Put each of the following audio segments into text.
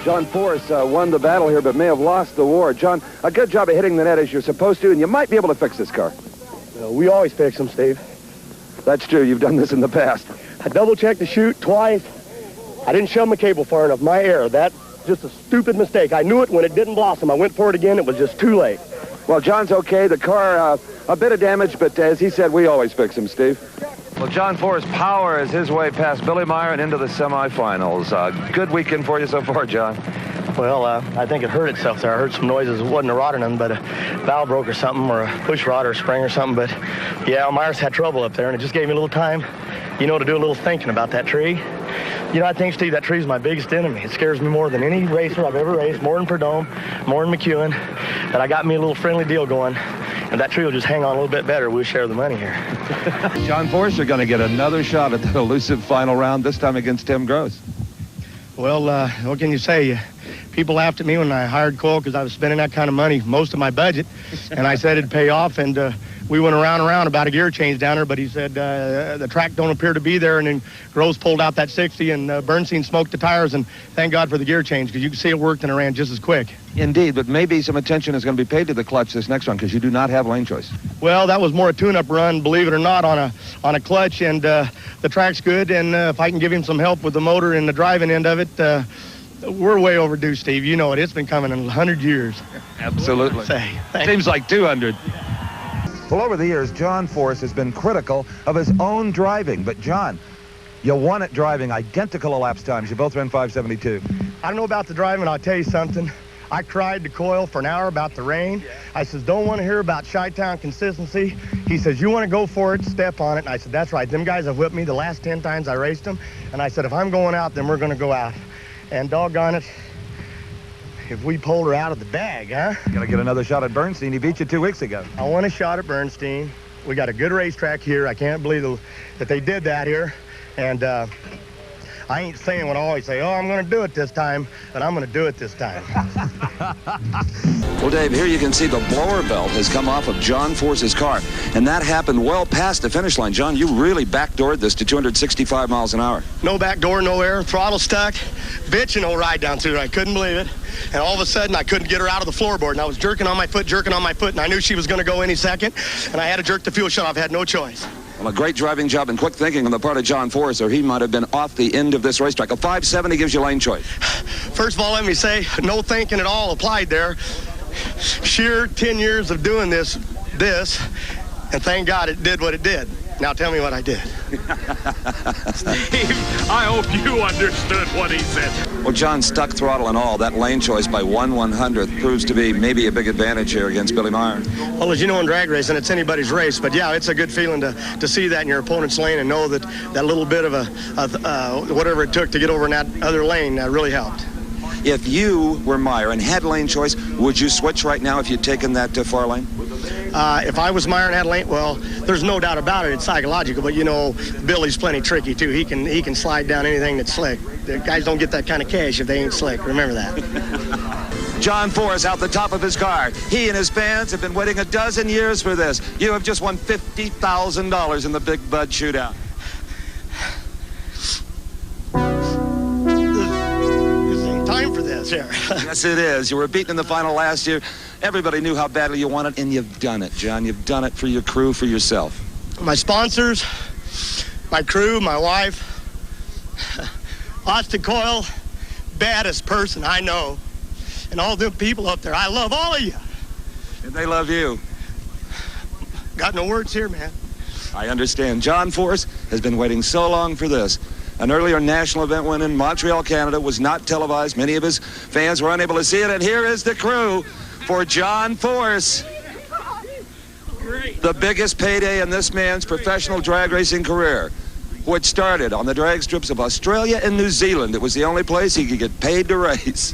John Force won the battle here, but may have lost the war. John, a good job of hitting the net as you're supposed to, and you might be able to fix this car. We always fix them, Steve. That's true. You've done this in the past. I double-checked the chute twice. I didn't shove my cable far enough. My error. That's just a stupid mistake. I knew it when it didn't blossom. I went for it again. It was just too late. Well, John's okay. The car, a bit of damage, but as he said, we always fix them, Steve. Well, John Force powers his way past Billy Meyer and into the semifinals. Good weekend for you so far, John. Well, I think it hurt itself there. I heard some noises. It wasn't a rod or nothing, but a valve broke or something, or a push rod or a spring or something. But, yeah, Myers had trouble up there, and it just gave me a little time, to do a little thinking about that tree. I think, Steve, that tree's my biggest enemy. It scares me more than any racer I've ever raced, more than Perdome, more than McEwen. But I got me a little friendly deal going. If that tree will just hang on a little bit better, we'll share the money here. John Force, you're going to get another shot at that elusive final round, this time against Tim Gross. Well, what can you say? People laughed at me when I hired Coyle because I was spending that kind of money, most of my budget, and I said it'd pay off, and we went around and around about a gear change down there, but he said the track don't appear to be there, and then Gross pulled out that 60, and Bernstein smoked the tires, and thank God for the gear change, because you can see it worked and it ran just as quick. Indeed, but maybe some attention is going to be paid to the clutch this next one, because you do not have lane choice. Well, that was more a tune-up run, believe it or not, on a clutch, and the track's good, and if I can give him some help with the motor and the driving end of it, we're way overdue, Steve. You know it. It's been coming in 100 years. Absolutely. Seems like 200. Well, over the years, John Force has been critical of his own driving. But, John, you won at driving identical elapsed times. You both ran 5:72. I don't know about the driving. I'll tell you something. I cried to Coyle for an hour about the rain. I says, don't want to hear about Chi-Town consistency. He says, you want to go for it, step on it. And I said, that's right. Them guys have whipped me the last 10 times I raced them. And I said, if I'm going out, then we're going to go out. And doggone it, if we pulled her out of the bag, huh? Got to get another shot at Bernstein. He beat you 2 weeks ago. I want a shot at Bernstein. We got a good racetrack here. I can't believe that they did that here. And I ain't saying what I always say, I'm going to do it this time, but I'm going to do it this time. Well, Dave, here you can see the blower belt has come off of John Force's car, and that happened well past the finish line. John, you really backdoored this to 265 miles an hour. No backdoor, no air, throttle stuck, bitching old ride down through. I couldn't believe it. And all of a sudden, I couldn't get her out of the floorboard, and I was jerking on my foot, and I knew she was going to go any second, and I had to jerk the fuel shut off. I had no choice. Well, a great driving job and quick thinking on the part of John Force, or he might have been off the end of this racetrack. A 570 gives you lane choice. First of all, let me say, no thinking at all applied there. Sheer 10 years of doing this, and thank God it did what it did. Now tell me what I did. Steve, I hope you understood what he said. Well, John, stuck throttle and all, that lane choice by 1/100th proves to be maybe a big advantage here against Billy Meyer. Well, as you know in drag racing, it's anybody's race. But, yeah, it's a good feeling to see that in your opponent's lane and know that that little bit of whatever it took to get over in that other lane really helped. If you were Meyer and had lane choice, would you switch right now if you'd taken that far lane? If I was Meyer and had lane, well, there's no doubt about it. It's psychological, but Billy's plenty tricky too. He can slide down anything that's slick. The guys don't get that kind of cash if they ain't slick. Remember that. John Force out the top of his car. He and his fans have been waiting a dozen years for this. You have just won $50,000 in the Big Bud Shootout. Time for this here. Yes, it is. You were beaten in the final last year. Everybody knew how badly you wanted, and you've done it, John. You've done it for your crew, for yourself. My sponsors, my crew, my wife. Austin Coyle, baddest person I know. And all them people up there, I love all of you. And they love you. Got no words here, man. I understand. John Force has been waiting so long for this. An earlier national event win in Montreal, Canada was not televised. Many of his fans were unable to see it. And here is the crew for John Force. The biggest payday in this man's professional drag racing career, which started on the drag strips of Australia and New Zealand. It was the only place he could get paid to race.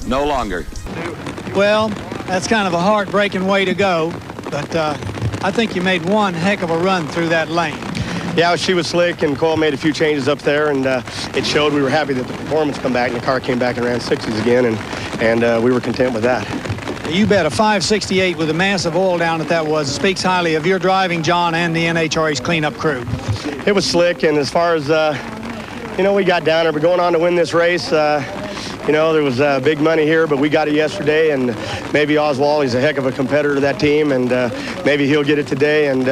No longer. Well, that's kind of a heartbreaking way to go, but I think you made one heck of a run through that lane. Yeah, she was slick, and Coyle made a few changes up there, and it showed. We were happy that the performance come back, and the car came back and ran 60s again, and we were content with that. You bet a 568 with a massive oil down that was speaks highly of your driving, John, and the NHRA's cleanup crew. It was slick, and as far as, we got down there, but going on to win this race, you know, there was big money here, but we got it yesterday, and maybe Oswald, he's a heck of a competitor to that team, and maybe he'll get it today, and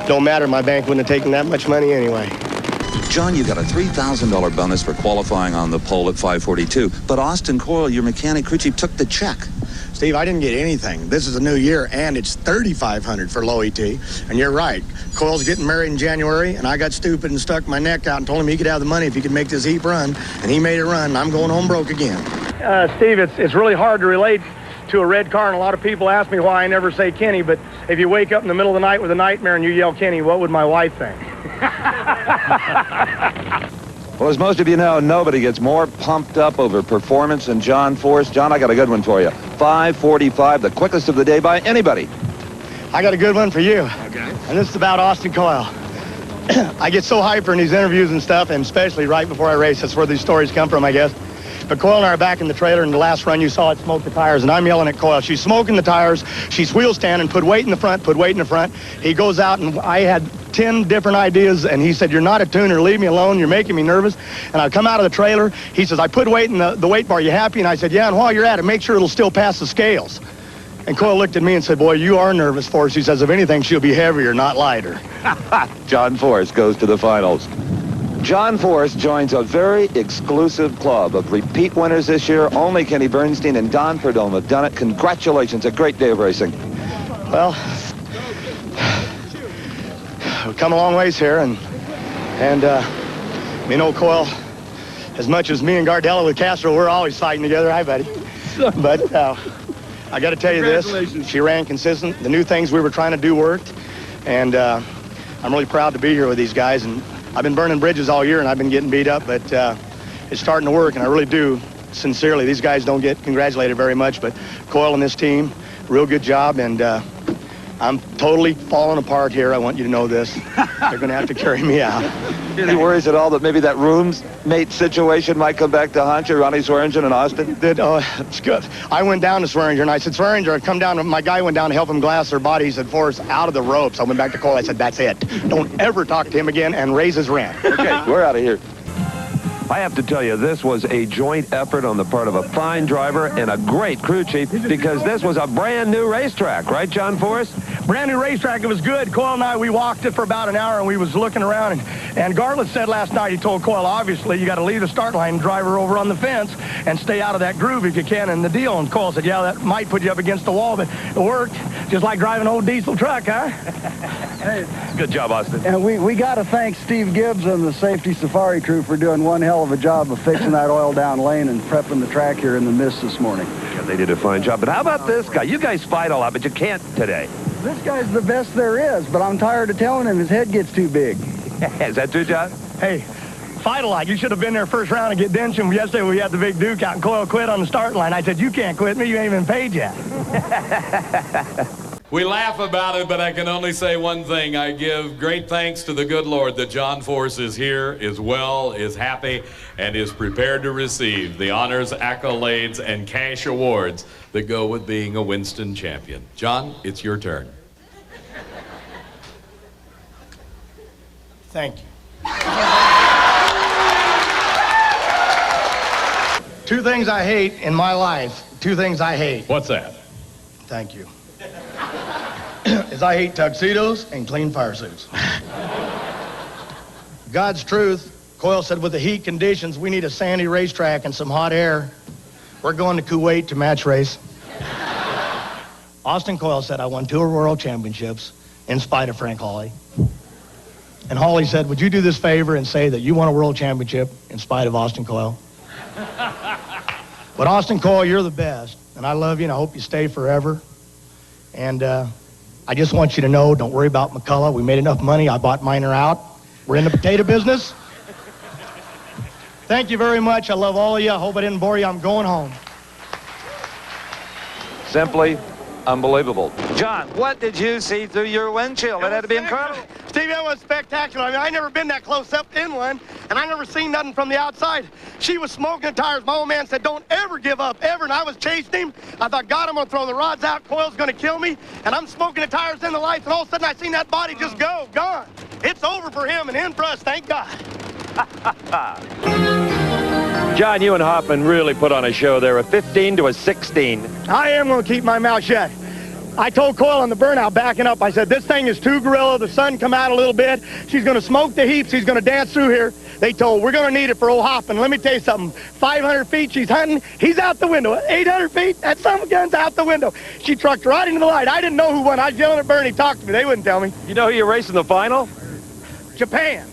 don't matter, my bank wouldn't have taken that much money anyway. John, you got a $3,000 bonus for qualifying on the pole at 5:42, but Austin Coyle, your mechanic crew chief, took the check. Steve, I didn't get anything. This is a new year, and it's $3,500 for low ET. And you're right. Coyle's getting married in January, and I got stupid and stuck my neck out and told him he could have the money if he could make this heap run, and he made it run, and I'm going home broke again. Steve, it's really hard to relate to a red car, and a lot of people ask me why I never say Kenny, but if you wake up in the middle of the night with a nightmare and you yell Kenny, what would my wife think? Well, as most of you know, nobody gets more pumped up over performance than John Force. John, I got a good one for you. 5:45, the quickest of the day by anybody. I got a good one for you. Okay. And this is about Austin Coyle. I get so hyper in these interviews and stuff, and especially right before I race. That's where these stories come from, I guess. But Coyle and I are back in the trailer, and the last run you saw it smoke the tires, and I'm yelling at Coyle. She's smoking the tires. She's wheel standing, put weight in the front, put weight in the front. He goes out, and I had 10 different ideas, and he said, you're not a tuner. Leave me alone. You're making me nervous. And I come out of the trailer. He says, I put weight in the weight bar. You happy? And I said, yeah, and while you're at it, make sure it'll still pass the scales. And Coyle looked at me and said, boy, you are nervous for us. He says, if anything, she'll be heavier, not lighter. John Force goes to the finals. John Force joins a very exclusive club of repeat winners this year. Only Kenny Bernstein and Don Prudhomme have done it. Congratulations. A great day of racing. Well, we've come a long ways here, and you know, Coyle, as much as me and Gardella with Castro, we're always fighting together. Hi, buddy. But I got to tell you this. She ran consistent. The new things we were trying to do worked, and I'm really proud to be here with these guys. And I've been burning bridges all year, and I've been getting beat up, but it's starting to work, and I really do, sincerely. These guys don't get congratulated very much, but Coyle and this team, real good job, and I'm totally falling apart here. I want you to know this. They're going to have to carry me out. Any worries at all that maybe that roommate situation might come back to haunt you, Ronnie Swearinger and Austin? It's good. I went down to Swearinger, and I said, Swearinger, come down. My guy went down to help him glass their body. He said, Forrest, out of the ropes. I went back to Coyle. I said, that's it. Don't ever talk to him again and raise his rent. Okay, we're out of here. I have to tell you, this was a joint effort on the part of a fine driver and a great crew chief, because this was a brand new racetrack, right, John Forrest? Brand new racetrack. It was good. Coyle and I, we walked it for about an hour, and we was looking around. And Garlett said last night, he told Coyle, obviously, you got to leave the start line and drive her over on the fence and stay out of that groove if you can in the deal. And Coyle said, yeah, that might put you up against the wall, but it worked. Just like driving an old diesel truck, huh? Hey, good job, Austin. And we got to thank Steve Gibbs and the Safety Safari crew for doing one hell of a job of fixing that oil down lane and prepping the track here in the mist this morning. Yeah, they did a fine job. But how about this guy? You guys fight a lot, but you can't today. This guy's the best there is, but I'm tired of telling him his head gets too big. Is that true, John? Hey, fight a lot. You should have been there first round and get Densham. Yesterday we had the big Duke out, and Coyle quit on the start line. I said, you can't quit me. You ain't even paid yet. We laugh about it, but I can only say one thing. I give great thanks to the good Lord that John Force is here, is well, is happy, and is prepared to receive the honors, accolades, and cash awards that go with being a Winston champion. John, it's your turn. Thank you. Two things I hate in my life. Two things I hate. What's that? Thank you. Is I hate tuxedos and clean fire suits. God's truth, Coyle said with the heat conditions, we need a sandy racetrack and some hot air. We're going to Kuwait to match race. Austin Coyle said, I won 2 world championships in spite of Frank Hawley. And Hawley said, would you do this favor and say that you won a world championship in spite of Austin Coyle? But Austin Coyle, you're the best, and I love you, and I hope you stay forever. And I just want you to know, don't worry about McCullough. We made enough money. I bought Miner out. We're in the potato business. Thank you very much. I love all of you. I hope I didn't bore you. I'm going home. Simply unbelievable. John, what did you see through your windshield? It had to be incredible. Steve, that was spectacular. I mean, I never been that close up in one, and I never seen nothing from the outside. She was smoking the tires. My old man said, don't ever give up, ever. And I was chasing him. I thought, God, I'm going to throw the rods out. Coyle's going to kill me. And I'm smoking the tires in the lights, and all of a sudden I seen that body just go, gone. It's over for him and in for us, thank God. John, you and Hoffman really put on a show there, a 15 to a 16. I am going to keep my mouth shut. I told Coyle on the burnout backing up, I said, this thing is too gorilla. The sun come out a little bit. She's going to smoke the heaps. He's going to dance through here. They told, we're going to need it for old Hoffman. Let me tell you something. 500 feet, she's hunting. He's out the window. 800 feet, that son of a gun's out the window. She trucked right into the light. I didn't know who won. I was yelling at Bernie. Talk to me. They wouldn't tell me. You know who you raced in the final? Japan.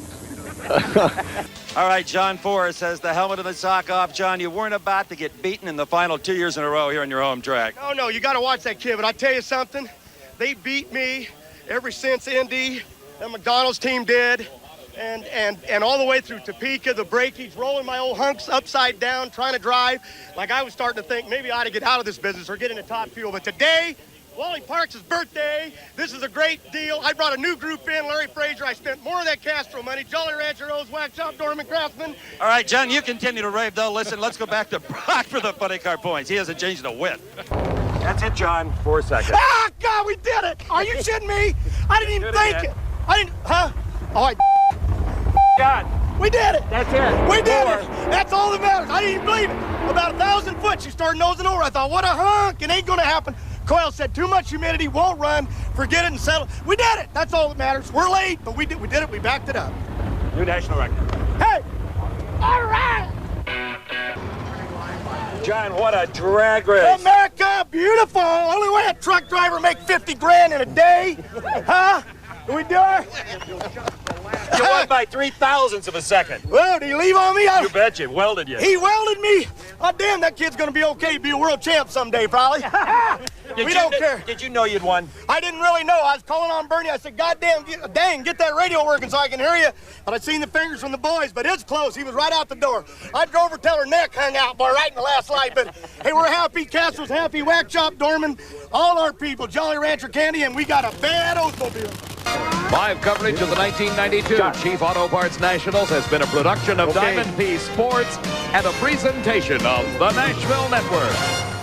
All right, John Force has the helmet and the sock off. John, you weren't about to get beaten in the final 2 years in a row here on your home track. No, you got to watch that kid. But I tell you something, they beat me ever since Indy. The McDonald's team did. And all the way through Topeka, the breakage, rolling my old hunks upside down, trying to drive. Like I was starting to think maybe I ought to get out of this business or get into top fuel. But today, Wally Parks' birthday. This is a great deal. I brought a new group in, Larry Frazier. I spent more of that Castro money. Jolly Rancher Rose, Wax Shop, Dorman Craftsman. All right, John, you continue to rave, though. Listen, let's go back to Brock for the funny car points. He hasn't changed a whit. That's it, John. 4 seconds. Ah, God, we did it. Are you shitting me? I didn't even think it. I didn't, huh? All right. John. We did it. That's it. We did it. That's all that matters. I didn't even believe it. About 1,000 foot, she started nosing over. I thought, what a hunk. It ain't going to happen. Coyle said, too much humidity, won't run. Forget it and settle. We did it. That's all that matters. We're late, but we did it. We backed it up. New national record. Hey. All right. John, what a drag race. America, beautiful. Only way a truck driver make 50 grand in a day. Huh? Can we do it? You won by 3,000ths of a second. Well, did he leave on me? You bet you. Welded you. He welded me. Oh, damn, that kid's going to be okay. Be a world champ someday, probably. We don't care. Did you know you'd won? I didn't really know. I was calling on Bernie. I said, God damn, get that radio working so I can hear you. But I seen the fingers from the boys, but it's close. He was right out the door. I drove her till her neck hung out, boy, right in the last light. But, hey, we're happy. Castro's happy. Wax Shop, Dorman, all our people, Jolly Rancher Candy, and we got a bad Oldsmobile. Live coverage of the 1992 Chief Auto Parts Nationals has been a production of Diamond P Sports and a presentation of the Nashville Network.